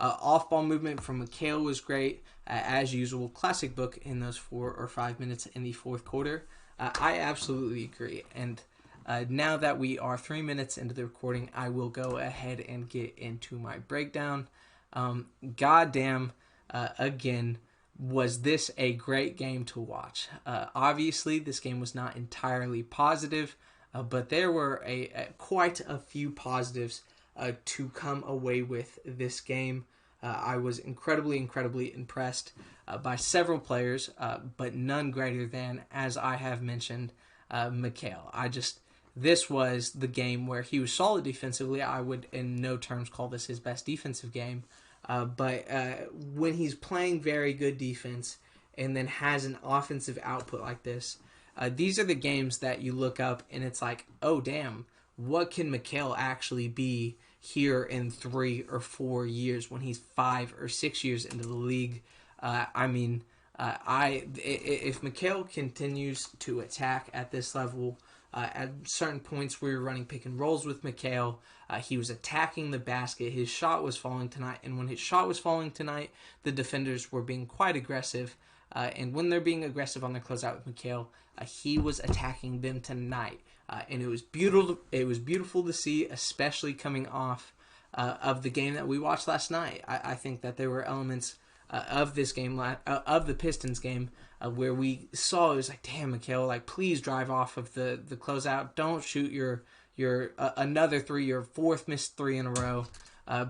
Off-ball movement from Mikal was great, as usual. Classic book in those 4 or 5 minutes in the fourth quarter. I absolutely agree. And now that we are 3 minutes into the recording, I will go ahead and get into my breakdown. Goddamn, again, was this a great game to watch? Obviously, this game was not entirely positive, but there were quite a few positives to come away with this game. I was incredibly impressed by several players, but none greater than, as I have mentioned, Mikal. This was the game where he was solid defensively. I would in no terms call this his best defensive game. But when he's playing very good defense and then has an offensive output like this, these are the games that you look up and it's like, oh, damn, what can Mikal actually be here in 3 or 4 years when he's 5 or 6 years into the league? If Mikal continues to attack at this level, at certain points we were running pick and rolls with Mikal. He was attacking the basket. His shot was falling tonight. And when his shot was falling tonight, the defenders were being quite aggressive. And when they're being aggressive on their closeout with Mikal, he was attacking them tonight. And it was beautiful. It was beautiful to see, especially coming off of the game that we watched last night. I think that there were elements of this game, of the Pistons game, where we saw it was like, damn, Mikal, like, please drive off of the closeout. Don't shoot your another 3, your 4th missed 3 in a row.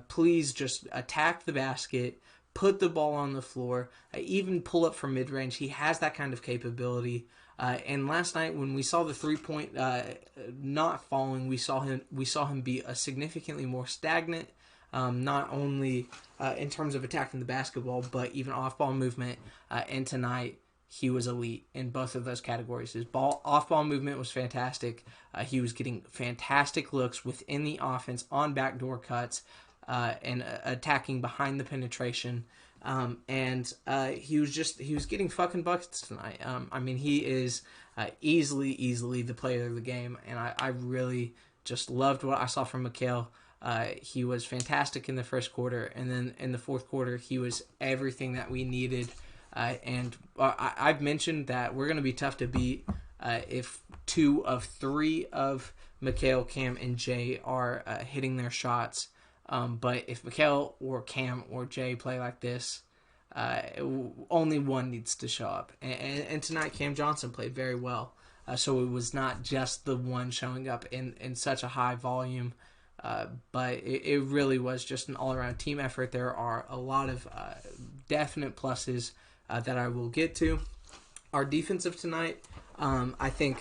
Please just attack the basket, put the ball on the floor, even pull up from mid range. He has that kind of capability. And last night when we saw the 3-point not falling, we saw him be a significantly more stagnant. Not only in terms of attacking the basketball, but even off-ball movement. And tonight, he was elite in both of those categories. His off-ball movement was fantastic. He was getting fantastic looks within the offense on backdoor cuts and attacking behind the penetration. And he was getting fucking buckets tonight. He is easily the player of the game, and I really just loved what I saw from Mikal. He was fantastic in the first quarter, and then in the fourth quarter, he was everything that we needed. I've mentioned that we're going to be tough to beat if 2 of 3 of Mikal, Cam, and Jay are hitting their shots. But if Mikal or Cam or Jay play like this, only one needs to show up. And tonight, Cam Johnson played very well. So it was not just the one showing up in such a high volume. But it really was just an all-around team effort. There are a lot of definite pluses that I will get to. Our defense of tonight, I think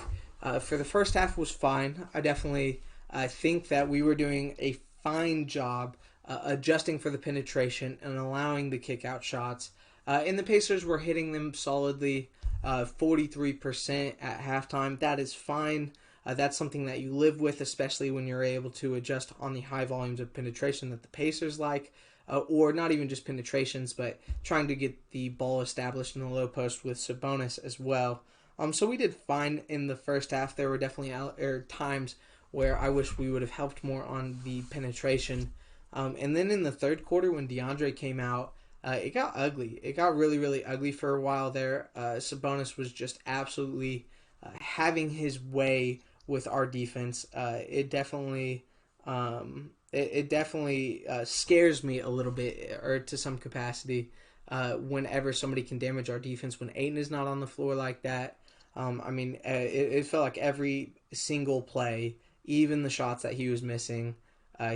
for the first half was fine. I definitely think that we were doing a fine job adjusting for the penetration and allowing the kick-out shots. And the Pacers were hitting them solidly, 43% at halftime. That is fine. That's something that you live with, especially when you're able to adjust on the high volumes of penetration that the Pacers like, or not even just penetrations, but trying to get the ball established in the low post with Sabonis as well. So we did fine in the first half. There were definitely times where I wish we would have helped more on the penetration. And then in the third quarter when DeAndre came out, it got ugly. It got really ugly for a while there. Sabonis was just absolutely having his way with our defense. It definitely scares me a little bit, or to some capacity, whenever somebody can damage our defense. When Ayton is not on the floor like that, it felt like every single play, even the shots that he was missing,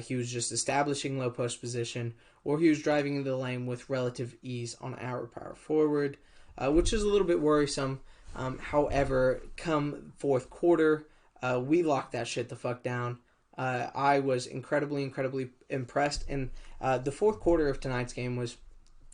he was just establishing low post position, or he was driving into the lane with relative ease on our power forward, which is a little bit worrisome. However, come fourth quarter, we locked that shit the fuck down. I was incredibly impressed, and the fourth quarter of tonight's game was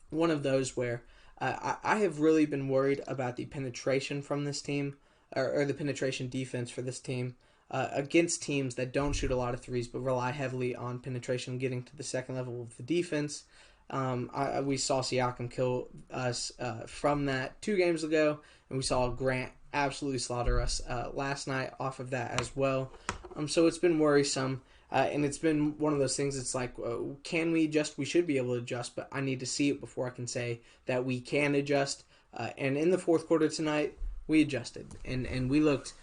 one of those where I have really been worried about the penetration from this team, or the penetration defense for this team, against teams that don't shoot a lot of threes but rely heavily on penetration getting to the second level of the defense. We saw Siakam kill us from that 2 games ago, and we saw Grant absolutely slaughter us last night off of that as well. So it's been worrisome. And it's been one of those things. It's like, can we adjust? We should be able to adjust, but I need to see it before I can say that we can adjust. And in the fourth quarter tonight, we adjusted, and we looked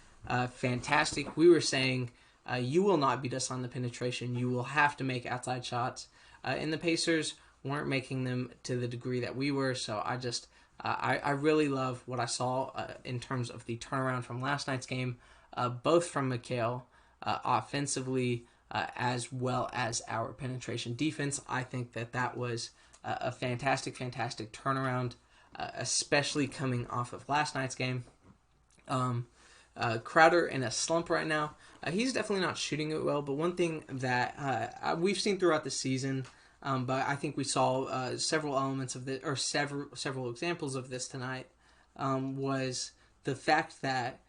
fantastic. We were saying, you will not beat us on the penetration. You will have to make outside shots. And the Pacers weren't making them to the degree that we were. So I really love what I saw in terms of the turnaround from last night's game, both from Mikal offensively as well as our penetration defense. I think that was a fantastic turnaround, especially coming off of last night's game. Crowder in a slump right now. He's definitely not shooting it well, but one thing that we've seen throughout the season, but I think we saw several elements of this, or several examples of this tonight, was the fact that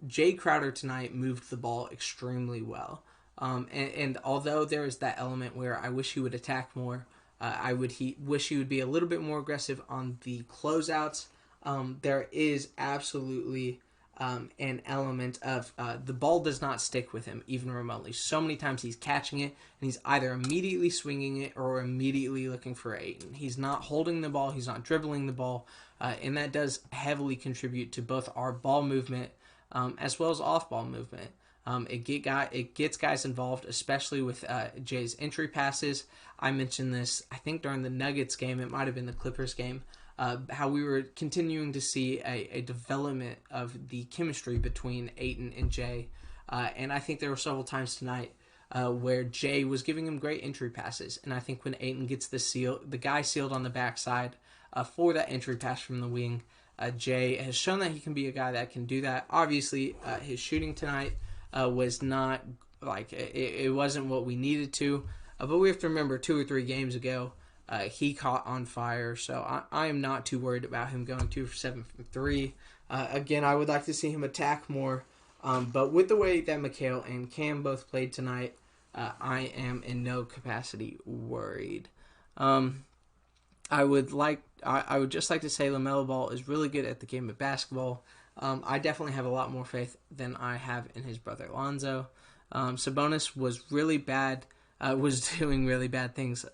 Jay Crowder tonight moved the ball extremely well. And although there is that element where I wish he would attack more, wish he would be a little bit more aggressive on the closeouts. There is absolutely an element of the ball does not stick with him even remotely. So many times he's catching it and he's either immediately swinging it or immediately looking for Ayton. He's not holding the ball, he's not dribbling the ball, and that does heavily contribute to both our ball movement as well as off-ball movement. It gets guys involved, especially with Jay's entry passes. I mentioned this, I think, during the Nuggets game. It might have been the Clippers game. How we were continuing to see a development of the chemistry between Ayton and Jay. And I think there were several times tonight where Jay was giving him great entry passes. And I think when Ayton gets the guy sealed on the backside for that entry pass from the wing, Jay has shown that he can be a guy that can do that. Obviously, his shooting tonight was not, it wasn't what we needed to. But we have to remember 2 or 3 games ago, he caught on fire, so I am not too worried about him going 2 for 7 from 3. Again, I would like to see him attack more, but with the way that Mikal and Cam both played tonight, I am in no capacity worried. I would just like to say LaMelo Ball is really good at the game of basketball. I definitely have a lot more faith than I have in his brother Lonzo. Sabonis was really bad. Was doing really bad things.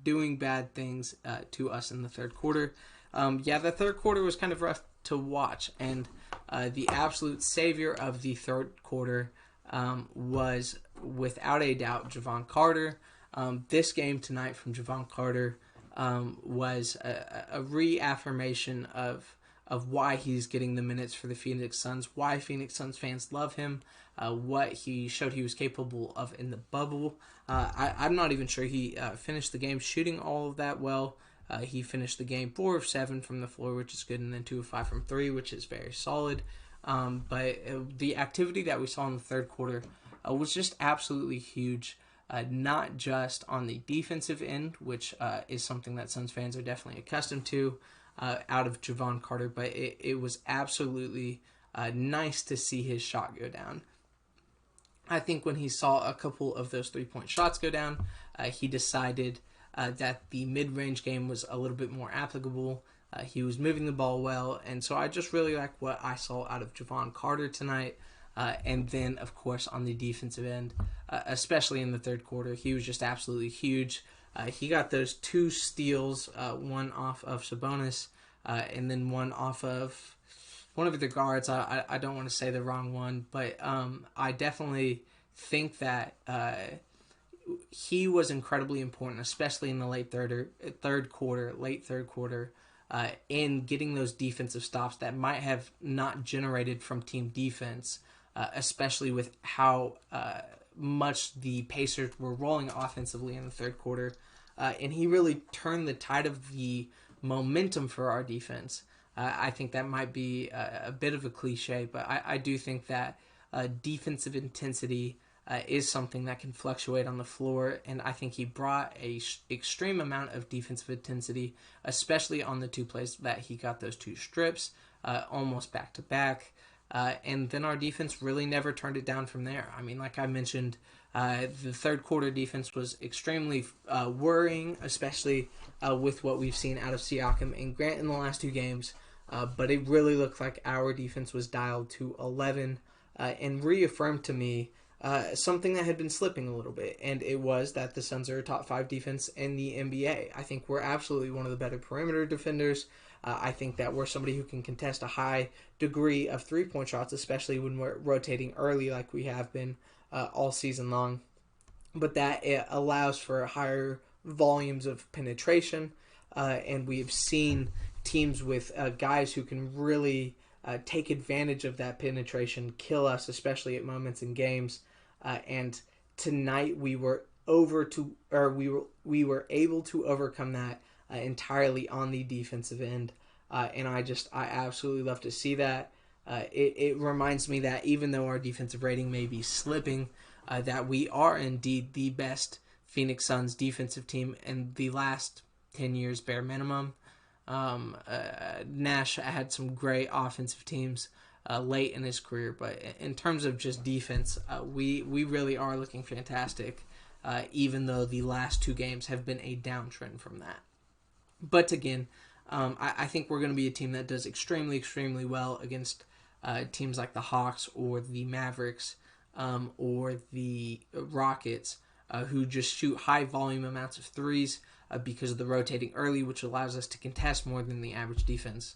Doing bad things to us in the third quarter. The third quarter was kind of rough to watch, and the absolute savior of the third quarter was, without a doubt, Javon Carter. This game tonight from Javon Carter was a reaffirmation of why he's getting the minutes for the Phoenix Suns, why Phoenix Suns fans love him, what he showed he was capable of in the bubble. I'm not even sure he finished the game shooting all of that well. He finished the game 4 of 7 from the floor, which is good, and then 2 of 5 from 3, which is very solid. But the activity that we saw in the third quarter was just absolutely huge, not just on the defensive end, which is something that Suns fans are definitely accustomed to out of Javon Carter, but it was absolutely nice to see his shot go down. I think when he saw a couple of those 3-point shots go down, he decided that the mid-range game was a little bit more applicable. He was moving the ball well, and so I just really like what I saw out of Javon Carter tonight. And then, of course, on the defensive end, especially in the third quarter, he was just absolutely huge. He got those 2 steals, one off of Sabonis, and then one off of one of the guards. I don't want to say the wrong one, but I definitely think that he was incredibly important, especially in the late third quarter, in getting those defensive stops that might have not generated from team defense, especially with how much the Pacers were rolling offensively in the third quarter. And he really turned the tide of the momentum for our defense. I think that might be a bit of a cliche, but I do think that defensive intensity is something that can fluctuate on the floor, and I think he brought a extreme amount of defensive intensity, especially on the 2 plays that he got those 2 strips, almost back to back. And then our defense really never turned it down from there. I mean, like I mentioned, the third quarter defense was extremely worrying, especially with what we've seen out of Siakam and Grant in the last 2 games. But it really looked like our defense was dialed to 11 and reaffirmed to me something that had been slipping a little bit, and it was that the Suns are a top 5 defense in the NBA. I think we're absolutely one of the better perimeter defenders. I think that we're somebody who can contest a high degree of three-point shots, especially when we're rotating early like we have been all season long. But that it allows for higher volumes of penetration, and we've seen teams with guys who can really take advantage of that penetration, kill us, especially at moments in games. And tonight we were we were able to overcome that entirely on the defensive end, and I absolutely love to see that. It reminds me that even though our defensive rating may be slipping, that we are indeed the best Phoenix Suns defensive team in the last 10 years, bare minimum. Nash had some great offensive teams late in his career, but in terms of just defense, we really are looking fantastic, even though the last 2 games have been a downtrend from that. But again, I think we're going to be a team that does extremely, extremely well against teams like the Hawks or the Mavericks or the Rockets, who just shoot high volume amounts of threes because of the rotating early, which allows us to contest more than the average defense.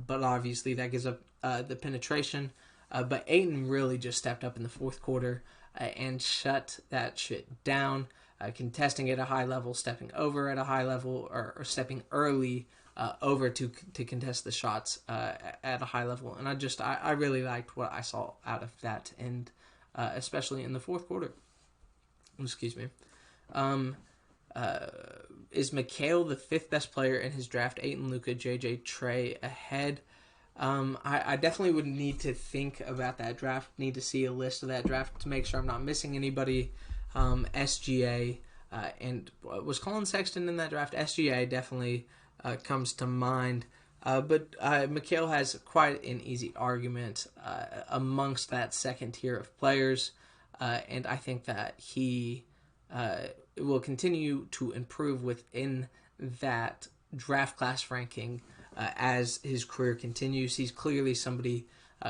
But obviously that gives up the penetration. But Ayton really just stepped up in the fourth quarter and shut that shit down, contesting at a high level, stepping over at a high level, or stepping early over to contest the shots at a high level. And I really liked what I saw out of that, and especially in the fourth quarter. Excuse me. Is Mikal the 5th best player in his draft? Ayton, Luka, JJ, Trey ahead. I definitely would need to think about that draft. Need to see a list of that draft to make sure I'm not missing anybody. SGA and was Colin Sexton in that draft? SGA definitely comes to mind. But Mikal has quite an easy argument amongst that second tier of players, and I think that he will continue to improve within that draft class ranking as his career continues. He's clearly somebody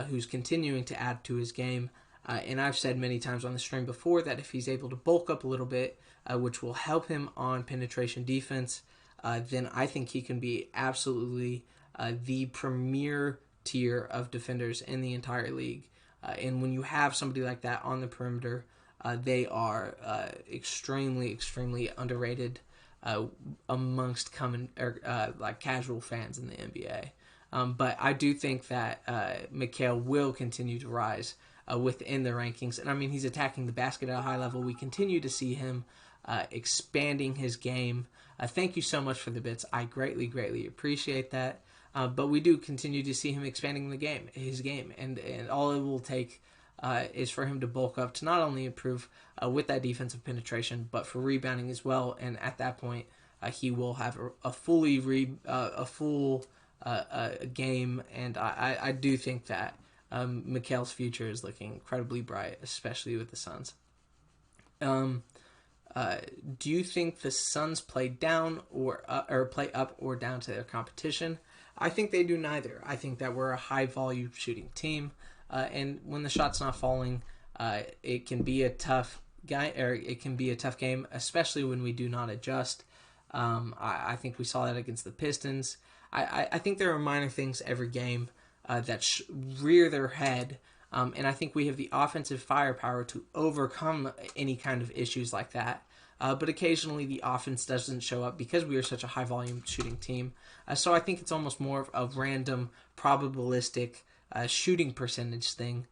who's continuing to add to his game, and I've said many times on the stream before that if he's able to bulk up a little bit, which will help him on penetration defense, then I think he can be absolutely the premier tier of defenders in the entire league. And when you have somebody like that on the perimeter, they are extremely, extremely underrated amongst like casual fans in the NBA. But I do think that Mikal will continue to rise within the rankings. And I mean, he's attacking the basket at a high level. We continue to see him expanding his game. Thank you so much for the bits. I greatly, greatly appreciate that. But we do continue to see him expanding his game. And all it will take is for him to bulk up to not only improve with that defensive penetration, but for rebounding as well. And at that point, he will have a full game. And I do think that Mikal's future is looking incredibly bright, especially with the Suns. Do you think the Suns play down or play up or down to their competition? I think they do neither. I think that we're a high volume shooting team, and when the shot's not falling, it can be a tough game, especially when we do not adjust. I think we saw that against the Pistons. I think there are minor things every game that rear their head, and I think we have the offensive firepower to overcome any kind of issues like that. But occasionally the offense doesn't show up because we are such a high-volume shooting team. So I think it's almost more of a random, probabilistic shooting percentage thing,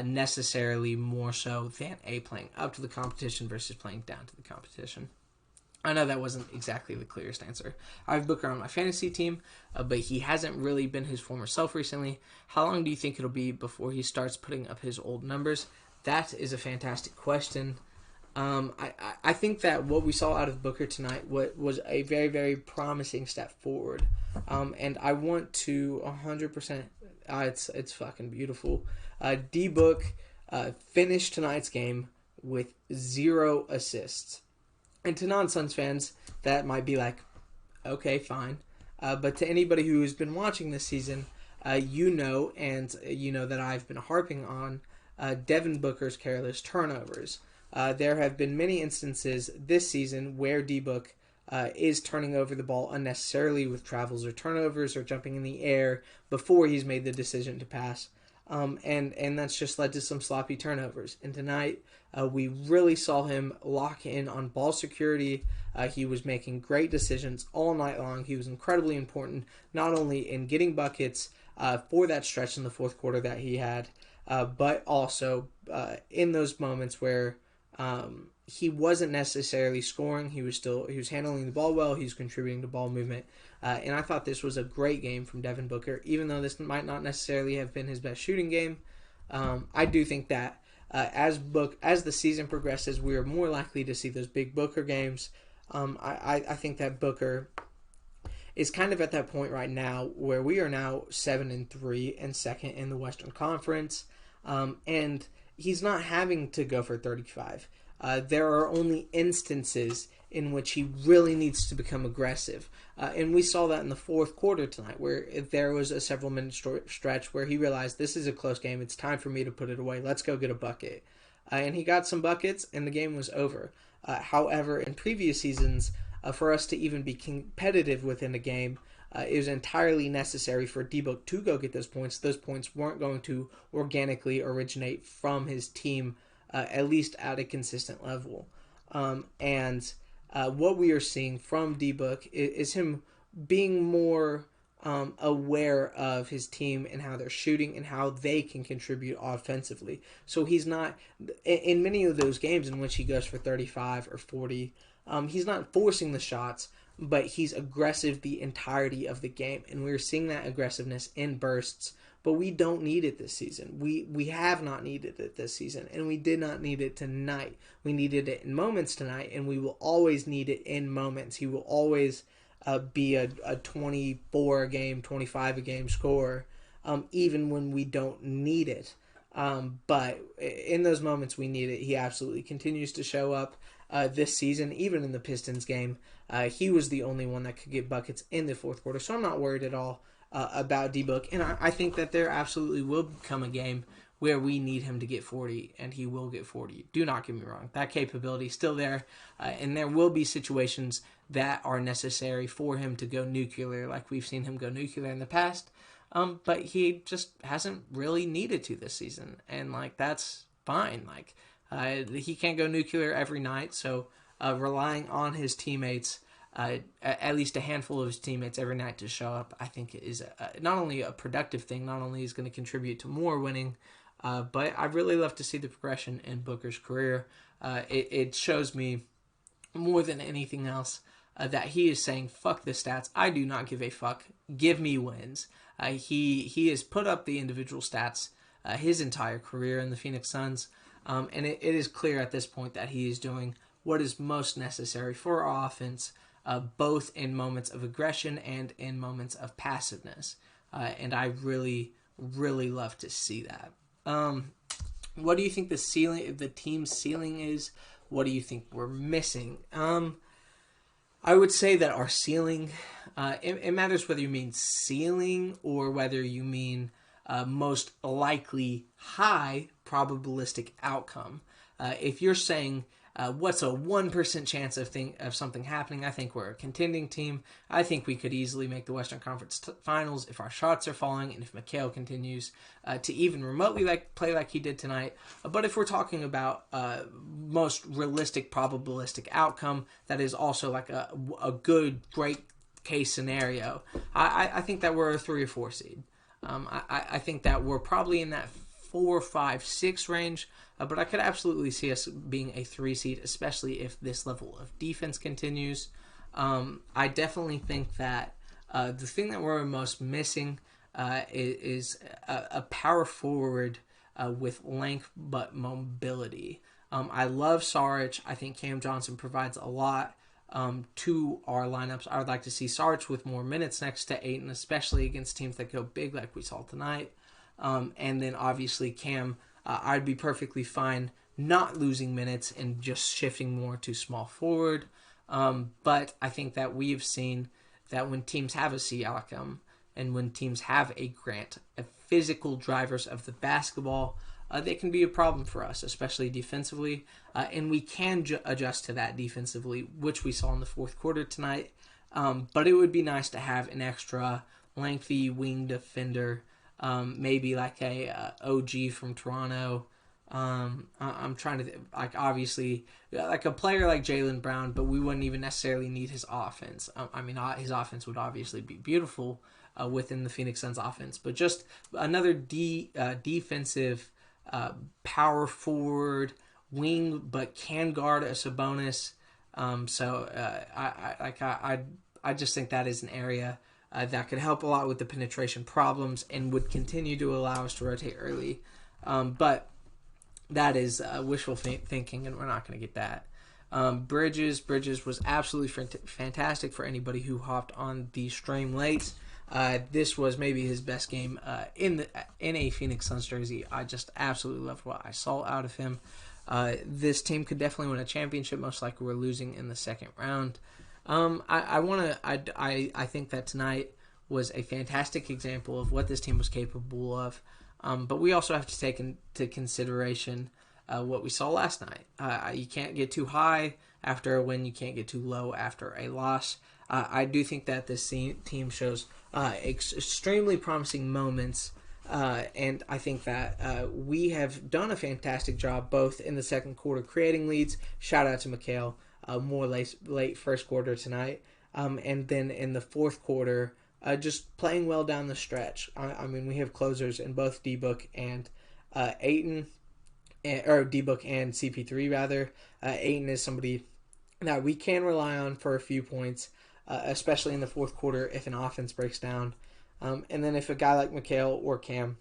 necessarily more so than playing up to the competition versus playing down to the competition. I know that wasn't exactly the clearest answer. I have Booker on my fantasy team, but he hasn't really been his former self recently. How long do you think it'll be before he starts putting up his old numbers? That is a fantastic question. I think that what we saw out of Booker tonight was a very, very promising step forward. And I want to 100%, it's fucking beautiful. D-Book finished tonight's game with 0 assists. And to non-Suns fans, that might be like, okay, fine. But to anybody who has been watching this season, you know that I've been harping on Devin Booker's careless turnovers. There have been many instances this season where D-Book is turning over the ball unnecessarily with travels or turnovers or jumping in the air before he's made the decision to pass. And that's just led to some sloppy turnovers. And tonight, we really saw him lock in on ball security. He was making great decisions all night long. He was incredibly important, not only in getting buckets for that stretch in the fourth quarter that he had, but also in those moments where he wasn't necessarily scoring. He was handling the ball well. He was contributing to ball movement. And I thought this was a great game from Devin Booker, even though this might not necessarily have been his best shooting game. I do think that as the season progresses, we are more likely to see those big Booker games. I think that Booker is kind of at that point right now where we are now 7-3 and second in the Western Conference, and he's not having to go for 35. There are only instances in which he really needs to become aggressive. And we saw that in the fourth quarter tonight, where there was a several-minute stretch where he realized this is a close game. It's time for me to put it away. Let's go get a bucket. And he got some buckets, and the game was over. However, in previous seasons, for us to even be competitive within a game, it was entirely necessary for D-Book to go get those points. Those points weren't going to organically originate from his team, at least at a consistent level. And what we are seeing from D-Book is him being more aware of his team and how they're shooting and how they can contribute offensively. So he's not, in many of those games in which he goes for 35 or 40, he's not forcing the shots, but he's aggressive the entirety of the game. And we're seeing that aggressiveness in bursts, but we don't need it this season. We have not needed it this season, and we did not need it tonight. We needed it in moments tonight, and we will always need it in moments. He will always be a 24 a game, 25 a game scorer, even when we don't need it. But in those moments we need it, he absolutely continues to show up this season. Even in the Pistons game, he was the only one that could get buckets in the fourth quarter, so I'm not worried at all about D-Book. And I think that there absolutely will come a game where we need him to get 40, and he will get 40. Do not get me wrong. That capability is still there, and there will be situations that are necessary for him to go nuclear, like we've seen him go nuclear in the past. But he just hasn't really needed to this season, and that's fine. He can't go nuclear every night, so relying on his teammates, at least a handful of his teammates every night to show up, I think is not only a productive thing, not only is going to contribute to more winning, but I really love to see the progression in Booker's career. It shows me more than anything else that he is saying, fuck the stats. I do not give a fuck. Give me wins. He has put up the individual stats his entire career in the Phoenix Suns, and it is clear at this point that he is doing what is most necessary for our offense, both in moments of aggression and in moments of passiveness. And I really, really love to see that. What do you think the team's ceiling is? What do you think we're missing? I would say that our ceiling, it matters whether you mean ceiling or whether you mean most likely high probabilistic outcome. If you're saying what's a 1% chance of something happening, I think we're a contending team. I think we could easily make the Western Conference Finals if our shots are falling and if Mikal continues to even remotely play like he did tonight. But if we're talking about most realistic probabilistic outcome, that is also a good, great case scenario, I think that we're a 3 or 4 seed. I think that we're probably in that 4, 5, 6 range, but I could absolutely see us being a 3 seed, especially if this level of defense continues. I definitely think that the thing that we're most missing is a power forward with length but mobility. I love Saric. I think Cam Johnson provides a lot to our lineups. I would like to see Saric with more minutes next to Ayton, especially against teams that go big like we saw tonight. And then obviously Cam, I'd be perfectly fine not losing minutes and just shifting more to small forward. But I think that we've seen that when teams have a Siakam and when teams have a Grant, physical drivers of the basketball, they can be a problem for us, especially defensively. And we can adjust to that defensively, which we saw in the fourth quarter tonight. But it would be nice to have an extra lengthy wing defender, maybe like a OG from Toronto. I'm trying to obviously like a player like Jaylen Brown, but we wouldn't even necessarily need his offense. His offense would obviously be beautiful within the Phoenix Suns offense, but just another defensive power forward wing, but can guard a Sabonis. I just think that is an area that could help a lot with the penetration problems and would continue to allow us to rotate early. But that is wishful thinking, and we're not going to get that. Bridges was absolutely fantastic for anybody who hopped on the stream late. This was maybe his best game in a Phoenix Suns jersey. I just absolutely loved what I saw out of him. This team could definitely win a championship. Most likely, we're losing in the second round. I think that tonight was a fantastic example of what this team was capable of. But we also have to take into consideration what we saw last night. You can't get too high after a win. You can't get too low after a loss. I do think that this team shows extremely promising moments. And I think that we have done a fantastic job both in the second quarter creating leads. Shout out to Mikal, more late first quarter tonight. And then in the fourth quarter, just playing well down the stretch. We have closers in both D-Book and Ayton, or D-Book and CP3 rather. Ayton is somebody that we can rely on for a few points, especially in the fourth quarter if an offense breaks down. And then if a guy like Mikal or Cam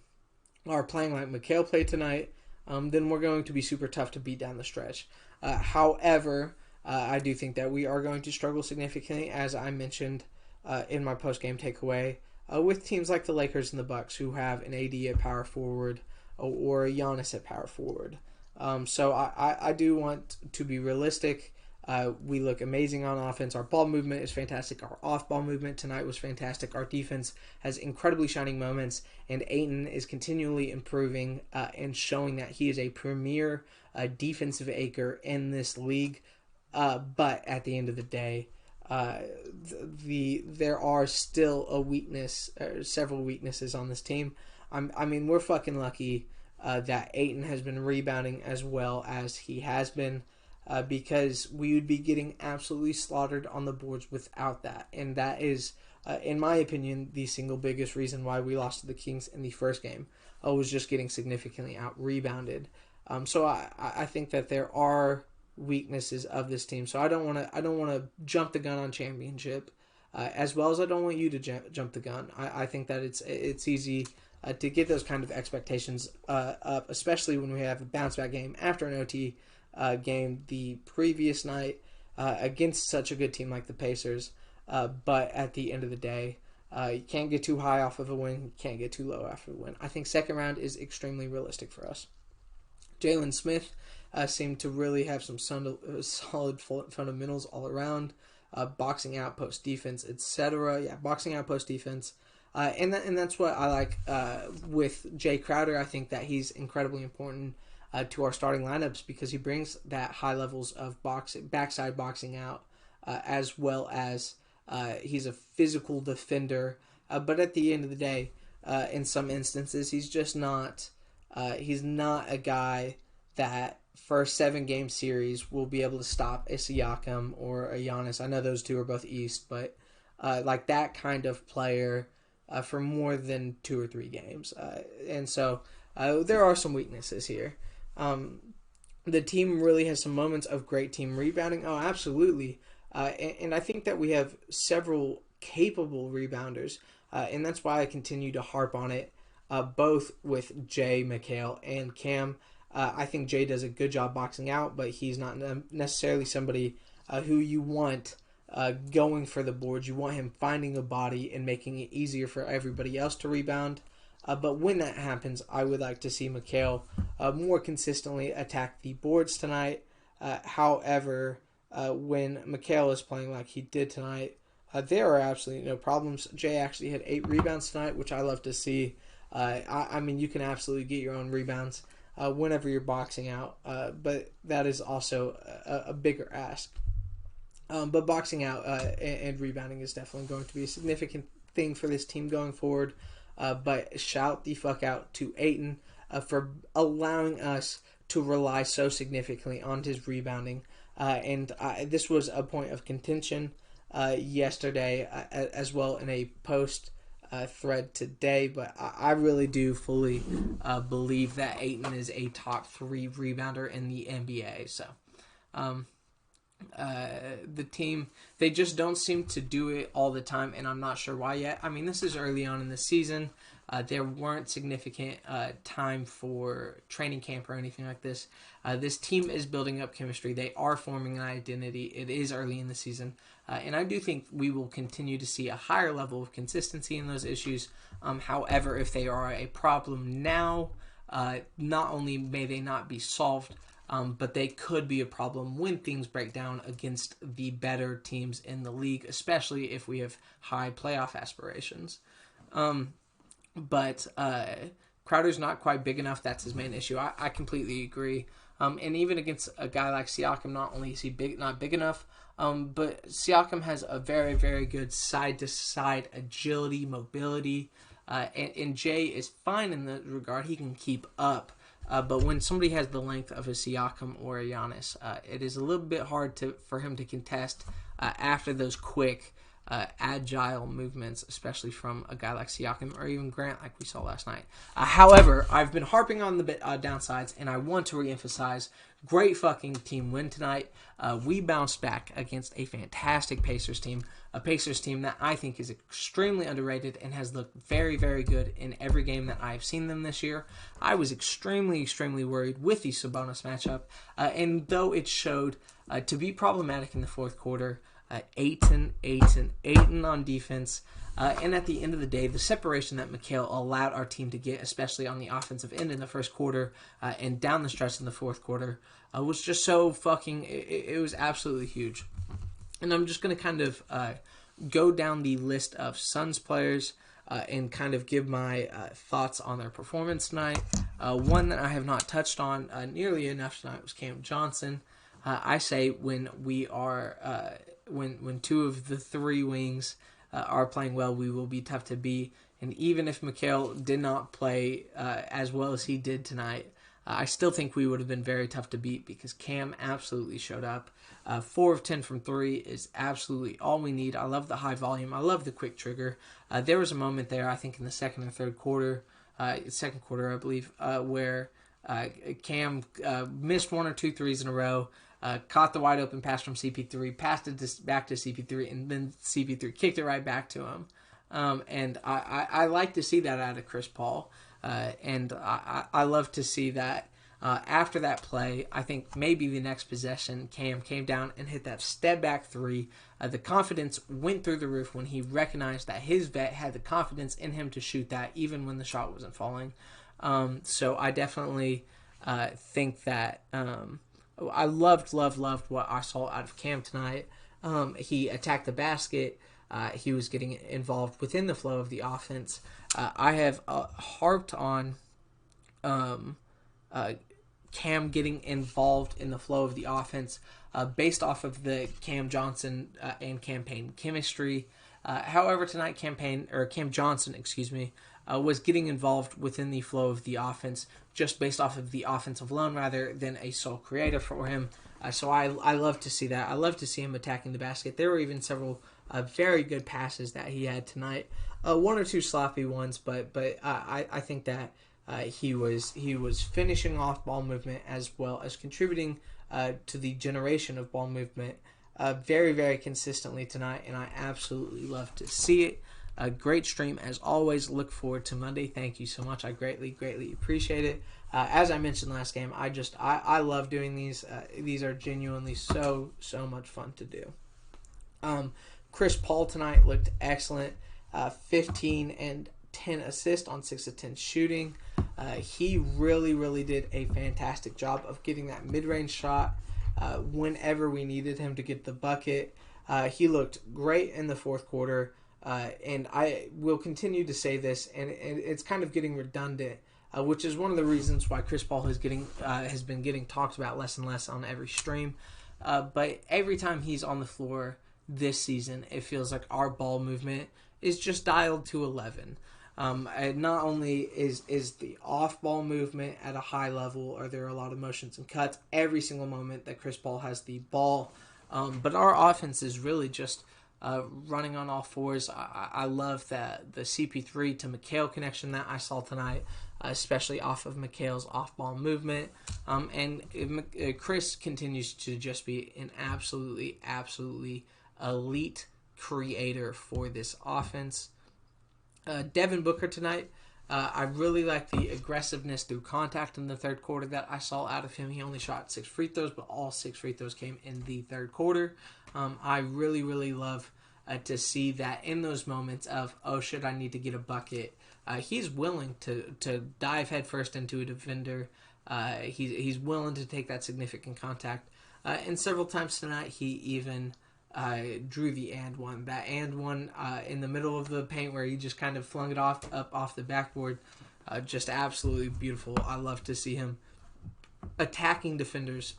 are playing like Mikal played tonight, then we're going to be super tough to beat down the stretch. However, I do think that we are going to struggle significantly, as I mentioned in my post-game takeaway, with teams like the Lakers and the Bucks who have an AD at power forward or a Giannis at power forward. So I do want to be realistic. We look amazing on offense. Our ball movement is fantastic. Our off-ball movement tonight was fantastic. Our defense has incredibly shining moments, and Ayton is continually improving and showing that he is a premier defensive anchor in this league. But at the end of the day, there are still several weaknesses on this team. We're fucking lucky that Ayton has been rebounding as well as he has been, because we would be getting absolutely slaughtered on the boards without that. And that is, in my opinion, the single biggest reason why we lost to the Kings in the first game, was just getting significantly out-rebounded. So I think that there are weaknesses of this team. So I don't want to jump the gun on championship, as well as I don't want you to jump the gun. I think that it's easy to get those kind of expectations up, especially when we have a bounce back game after an OT game the previous night against such a good team like the Pacers. But at the end of the day, you can't get too high off of a win. You can't get too low after a win. I think second round is extremely realistic for us. Jalen Smith seemed to really have some solid fundamentals all around, boxing out, post defense, etc. Yeah, boxing out, post defense, and that's what I like with Jay Crowder. I think that he's incredibly important to our starting lineups because he brings that high levels of backside boxing out, as well as he's a physical defender. But at the end of the day, in some instances, he's just not. He's not a guy that for a 7-game series will be able to stop a Siakam or a Giannis. I know those two are both East, but like that kind of player for more than 2 or 3 games. And so there are some weaknesses here. The team really has some moments of great team rebounding. Oh, absolutely. And I think that we have several capable rebounders, and that's why I continue to harp on it. Both with Jay, Mikal, and Cam. I think Jay does a good job boxing out, but he's not necessarily somebody who you want going for the boards. You want him finding a body and making it easier for everybody else to rebound. But when that happens, I would like to see Mikal more consistently attack the boards tonight. However, when Mikal is playing like he did tonight, there are absolutely no problems. Jay actually had 8 rebounds tonight, which I love to see. You can absolutely get your own rebounds. whenever you're boxing out, but that is also a bigger ask. But boxing out and rebounding is definitely going to be a significant thing for this team going forward. But shout the fuck out to Ayton for allowing us to rely so significantly on his rebounding. And this was a point of contention yesterday as well in a post thread today. But I really do fully believe that Ayton is a top 3 rebounder in the NBA. So the team, they just don't seem to do it all the time, and I'm not sure why yet. I mean, this is early on in the season. There weren't significant time for training camp or anything like this. This team is building up chemistry. They are forming an identity. It is early in the season. And I do think we will continue to see a higher level of consistency in those issues. However, if they are a problem now, not only may they not be solved, but they could be a problem when things break down against the better teams in the league, especially if we have high playoff aspirations. But Crowder's not quite big enough. That's his main issue. I completely agree. And even against a guy like Siakam, not only is he not big enough, but Siakam has a very, very good side-to-side agility, mobility. And Jay is fine in that regard. He can keep up. But when somebody has the length of a Siakam or a Giannis, it is a little bit hard for him to contest after those quick, agile movements, especially from a guy like Siakam or even Grant, like we saw last night. However, I've been harping on the downsides, and I want to reemphasize, great fucking team win tonight. We bounced back against a fantastic Pacers team, a Pacers team that I think is extremely underrated and has looked very, very good in every game that I've seen them this year. I was extremely, extremely worried with the Sabonis matchup, and though it showed to be problematic in the fourth quarter, Ayton on defense. And at the end of the day, the separation that Mikal allowed our team to get, especially on the offensive end in the first quarter and down the stretch in the fourth quarter, was just so fucking... It was absolutely huge. And I'm just going to kind of go down the list of Suns players and kind of give my thoughts on their performance tonight. One that I have not touched on nearly enough tonight was Cam Johnson. I say when we are... When two of the three wings are playing well, we will be tough to beat. And even if Mikal did not play as well as he did tonight, I still think we would have been very tough to beat because Cam absolutely showed up. 4 of 10 from 3 is absolutely all we need. I love the high volume. I love the quick trigger. There was a moment there, I think in the second or third quarter, I believe, where Cam missed 1 or 2 threes in a row. Caught the wide open pass from CP3, passed it back to CP3, and then CP3 kicked it right back to him. And I like to see that out of Chris Paul. And I love to see that. After that play, I think maybe the next possession, Cam came down and hit that step back 3. The confidence went through the roof when he recognized that his vet had the confidence in him to shoot that even when the shot wasn't falling. So I definitely think that... I loved what I saw out of Cam tonight. He attacked the basket. He was getting involved within the flow of the offense. I have harped on Cam getting involved in the flow of the offense based off of the Cam Johnson and Cam Payne chemistry. However, tonight Cam Johnson, was getting involved within the flow of the offense just based off of the offensive alone rather than a sole creator for him. So I love to see that. I love to see him attacking the basket. There were even several very good passes that he had tonight. 1 or 2 sloppy ones, but I think that he was finishing off ball movement as well as contributing to the generation of ball movement very, very consistently tonight, and I absolutely love to see it. A great stream as always. Look forward to Monday. Thank you so much. I greatly appreciate it. As I mentioned last game, I love doing these. These are genuinely so much fun to do. Chris Paul tonight looked excellent. 15 and 10 assists on 6 of 10 shooting. He really did a fantastic job of getting that mid-range shot whenever we needed him to get the bucket. He looked great in the fourth quarter. And I will continue to say this, and it's kind of getting redundant, which is one of the reasons why Chris Paul has been getting talked about less and less on every stream. But every time he's on the floor this season, it feels like our ball movement is just dialed to 11. And not only is the off-ball movement at a high level, or there are a lot of motions and cuts every single moment that Chris Paul has the ball, but our offense is really just running on all fours. I love the CP3 to Mikal connection that I saw tonight, especially off of Mikal's off-ball movement. And Chris continues to just be an absolutely elite creator for this offense. Devin Booker tonight, I really like the aggressiveness through contact in the third quarter that I saw out of him. He only shot 6 free throws, but all 6 free throws came in the third quarter. I really love to see that in those moments of, oh shit, I need to get a bucket. He's willing to dive headfirst into a defender. He's willing to take that significant contact. And several times tonight, he even drew the and one. That and one in the middle of the paint where he just kind of flung it up off the backboard. Just absolutely beautiful. I love to see him attacking defenders,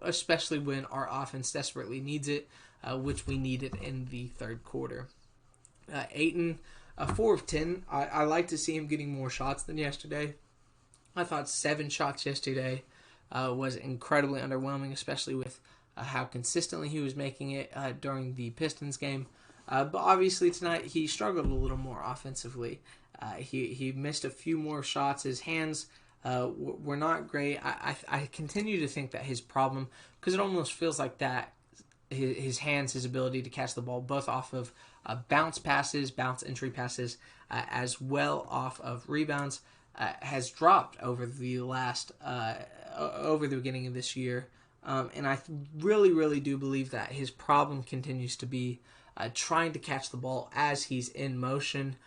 especially when our offense desperately needs it, which we needed in the third quarter. Ayton, 4 of 10. I like to see him getting more shots than yesterday. I thought 7 shots yesterday was incredibly underwhelming, especially with how consistently he was making it during the Pistons game. But obviously tonight he struggled a little more offensively. He missed a few more shots. His hands were not great. I continue to think that his problem, because it almost feels like that, his hands, his ability to catch the ball both off of bounce entry passes, as well off of rebounds, has dropped over the beginning of this year. And I really do believe that his problem continues to be trying to catch the ball as he's in motion.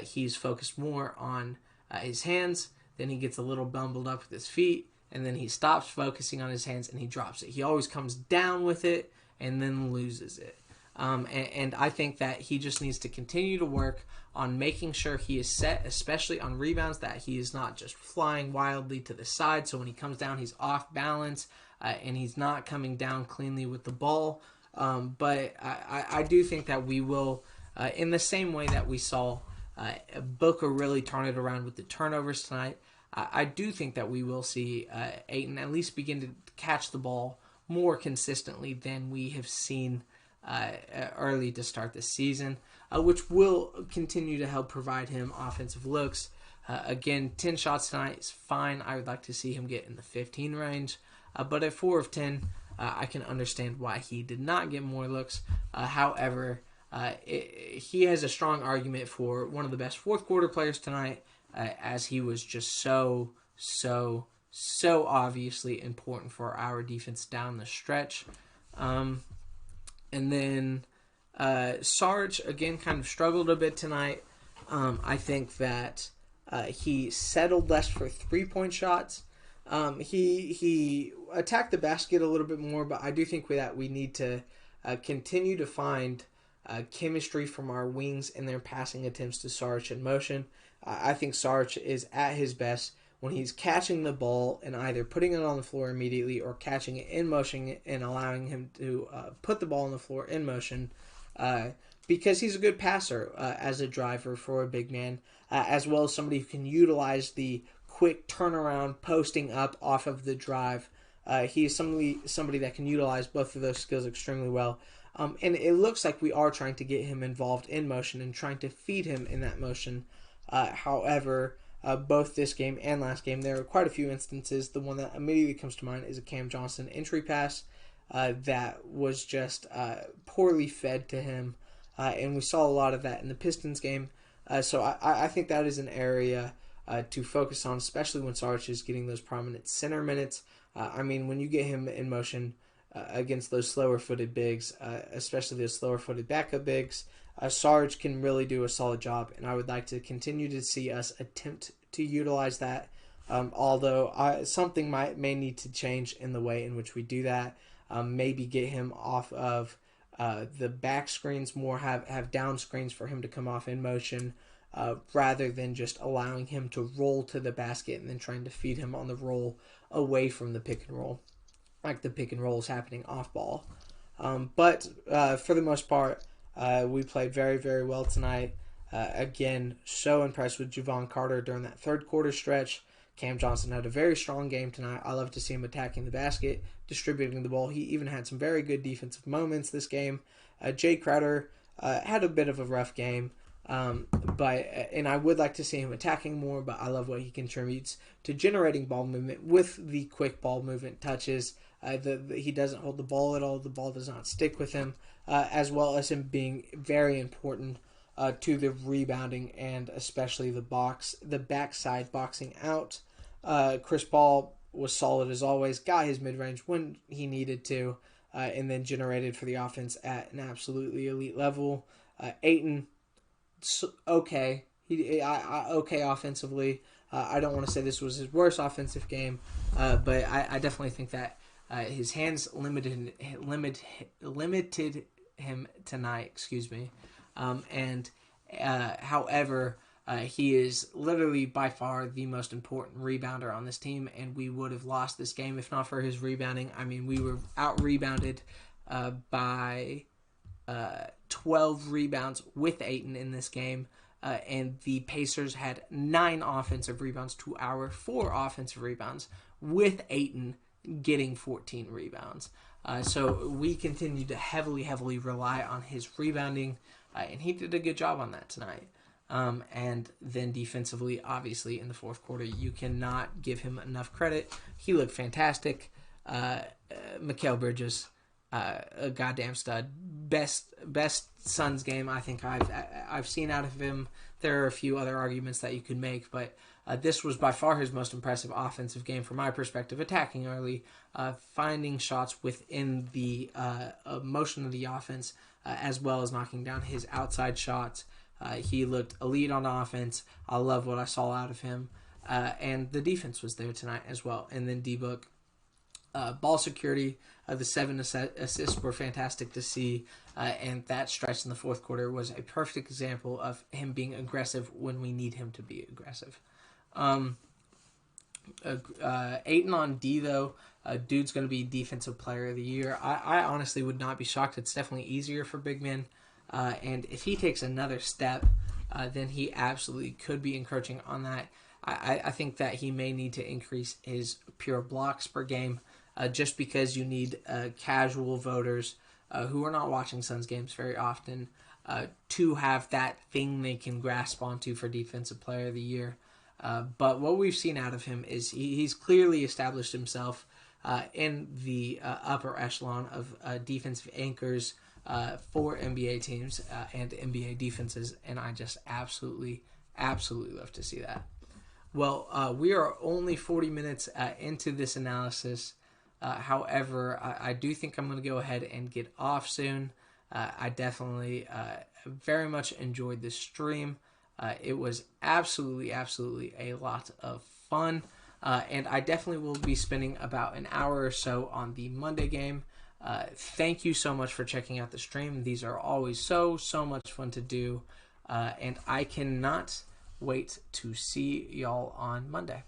He's focused more on his hands, then he gets a little bumbled up with his feet, and then he stops focusing on his hands and he drops it. He always comes down with it and then loses it. And I think that he just needs to continue to work on making sure he is set, especially on rebounds, that he is not just flying wildly to the side. So when he comes down, he's off balance and he's not coming down cleanly with the ball. But I do think that we will, in the same way that we saw Booker really turn it around with the turnovers tonight, I do think that we will see Ayton at least begin to catch the ball more consistently than we have seen early to start the season, which will continue to help provide him offensive looks. Again, 10 shots tonight is fine. I would like to see him get in the 15 range. But at 4 of 10, I can understand why he did not get more looks. However, he has a strong argument for one of the best fourth quarter players tonight, as he was just so obviously important for our defense down the stretch. And then Sarge, again, kind of struggled a bit tonight. I think that he settled less for three-point shots. He attacked the basket a little bit more, but I do think that we need to continue to find chemistry from our wings in their passing attempts to Sarge in motion. I think Sarge is at his best when he's catching the ball and either putting it on the floor immediately or catching it in motion and allowing him to put the ball on the floor in motion, because he's a good passer as a driver for a big man, as well as somebody who can utilize the quick turnaround, posting up off of the drive. He is somebody that can utilize both of those skills extremely well. And it looks like we are trying to get him involved in motion and trying to feed him in that motion. However, both this game and last game, there are quite a few instances. The one that immediately comes to mind is a Cam Johnson entry pass that was just poorly fed to him. And we saw a lot of that in the Pistons game. So I think that is an area to focus on, especially when Sarge is getting those prominent center minutes. When you get him in motion against those slower-footed bigs, especially those slower-footed backup bigs, Sarge can really do a solid job, and I would like to continue to see us attempt to utilize that, although something may need to change in the way in which we do that. Maybe get him off of the back screens more, have down screens for him to come off in motion, rather than just allowing him to roll to the basket and then trying to feed him on the roll away from the pick and roll, like the pick and roll is happening off ball. But for the most part, we played very, very well tonight. Again, so impressed with Javon Carter during that third quarter stretch. Cam Johnson had a very strong game tonight. I love to see him attacking the basket, distributing the ball. He even had some very good defensive moments this game. Jay Crowder had a bit of a rough game, and I would like to see him attacking more, but I love what he contributes to generating ball movement with the quick ball movement touches. He doesn't hold the ball at all. The ball does not stick with him, as well as him being very important to the rebounding and especially the backside boxing out. Chris Paul was solid as always, got his mid-range when he needed to, and then generated for the offense at an absolutely elite level. Ayton, okay. Okay offensively. I don't want to say this was his worst offensive game, but I definitely think that his hands limited him tonight. Excuse me. However, he is literally by far the most important rebounder on this team, and we would have lost this game if not for his rebounding. I mean, we were out-rebounded by 12 rebounds with Ayton in this game, and the Pacers had 9 offensive rebounds to our 4 offensive rebounds, with Ayton getting 14 rebounds. So we continue to heavily rely on his rebounding, and he did a good job on that tonight. And then defensively, obviously, in the fourth quarter, you cannot give him enough credit. He looked fantastic. Mikal Bridges, a goddamn stud. Best Suns game I think I've seen out of him. There are a few other arguments that you could make, but this was by far his most impressive offensive game from my perspective. Attacking early, finding shots within the motion of the offense, as well as knocking down his outside shots. He looked elite on offense. I love what I saw out of him. And the defense was there tonight as well. And then D-Book, ball security, the 7 assists were fantastic to see. And that stretch in the fourth quarter was a perfect example of him being aggressive when we need him to be aggressive. Ayton on D, though, dude's going to be Defensive Player of the Year. I honestly would not be shocked. It's definitely easier for big men. And if he takes another step, then he absolutely could be encroaching on that. I think that he may need to increase his pure blocks per game, just because you need casual voters who are not watching Suns games very often to have that thing they can grasp onto for Defensive Player of the Year. But what we've seen out of him is he's clearly established himself in the upper echelon of defensive anchors for NBA teams and NBA defenses, and I just absolutely love to see that. Well, we are only 40 minutes into this analysis. However, I do think I'm going to go ahead and get off soon. I definitely very much enjoyed this stream. It was absolutely a lot of fun. And I definitely will be spending about an hour or so on the Monday game. Thank you so much for checking out the stream. These are always so much fun to do. And I cannot wait to see y'all on Monday.